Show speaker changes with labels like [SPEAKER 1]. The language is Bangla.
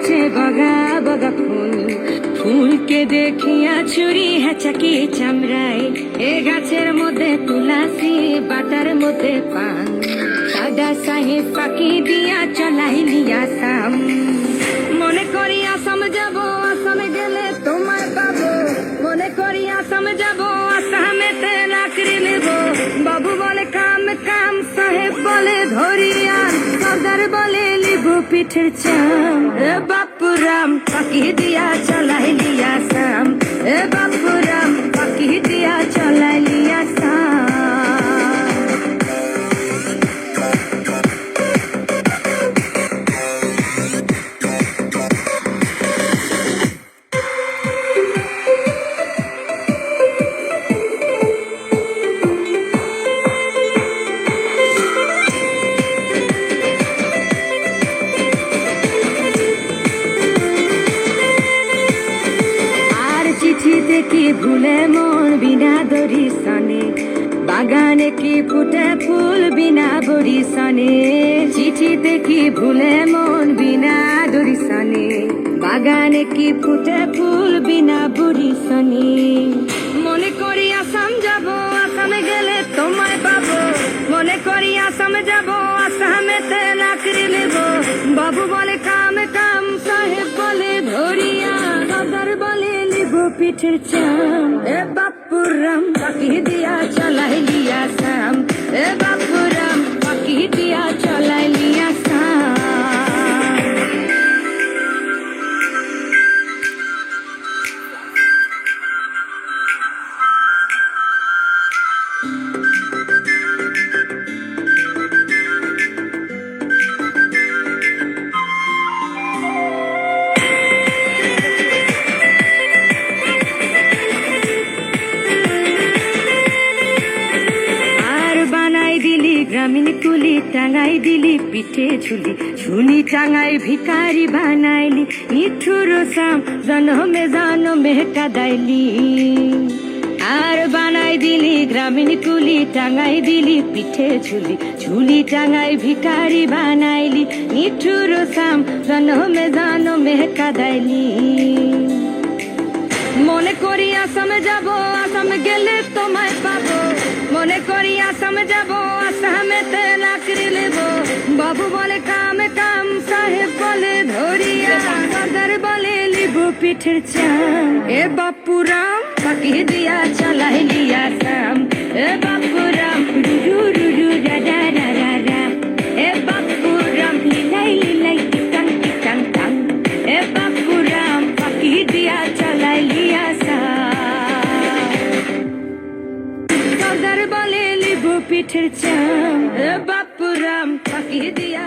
[SPEAKER 1] ফুটে বগা বগা ফুল, ফুলকে দেখিয়া ছুরি হেঁচাকি চামড়ায়, এ গাছের মধ্যে তুলাসি বাটার মধ্যে পান, দাদা সাহেব পাখি দিয়া চলাইলি আসাম। মনে করি আসাম যাব, আসামে গেলে তোমায় পাবো, মনে করি আসাম যাব, আসামেতে লাকড়ি নেব। বাবু বলে কাম কাম, সাহেব বলে ধরিয়া, সর্দার বলে লিবু পিঠের চাম। এ বাপুরাম পাখি দিয়া চলাইলি আসাম, এ বাপুরাম পাখি দিয়া চলাইলি আসাম। চিঠিতে কি ভুলে মন বিনা দড়ি সনে, বাগানে কি ফুটে ফুল বিনা বড়ি সনে। চিঠিতে কি ভুলে মন বিনা দড়ি সনে, বাগানে কি ফুটে ফুল বিনা বড়ি সনে। মনে করি আসাম যাব, আসামে গেলে তোমায় পাবো, মনে করি আসাম যাব, আসামেতে লাকড়ি নেব। বাবু বলে কাম কাম, সাহেব বলে ধরিয়া, সর্দার বলে পিঠের চাম। এ বাপুরাম পাখি দিয়া চলাইলি আসাম, এ বাপুরাম পাখি দিয়া চলাইলি আসাম। গ্রামীণ কুলি টাঙাই দিলি পিঠে ঝুলি, ঝুলি টাঙাই ভিকারি বানাইলি, নিঠুর সাম জনমে জনমে কাদাইলি। আর বানাই দিলি গ্রামীণ কুলি টাঙাই দিলি পিঠে ঝুলি, ঝুলি টাঙাই ভিকারি বানাইলি, নিঠুর সাম জনমে জনমে কাদাইলি। মনে করি আসামে যাব, আসামে গেলে তোমায় পাবো, মনে করি আসামে যাব, আসামেতে লাকড়ি নেব। বাবু বলে কাম কাম, সাহেব বলে ধরিয়া, সর্দার বলে লিবু পিঠের চাম। এ বাপুরাম পাখি দিয়া চলাইলি আসাম, এ বাপুরাম রুরু রুরু রাডা রাডা রা, এ বাপুরাম লিলাই লিলাই টিকাং টিকাং টাং, এ বাপুরাম পাখি দিয়া চলাইলি আসাম। সর্দার বলে লিবু পিঠের চাম, এ বাপুরাম পাখি দিয়া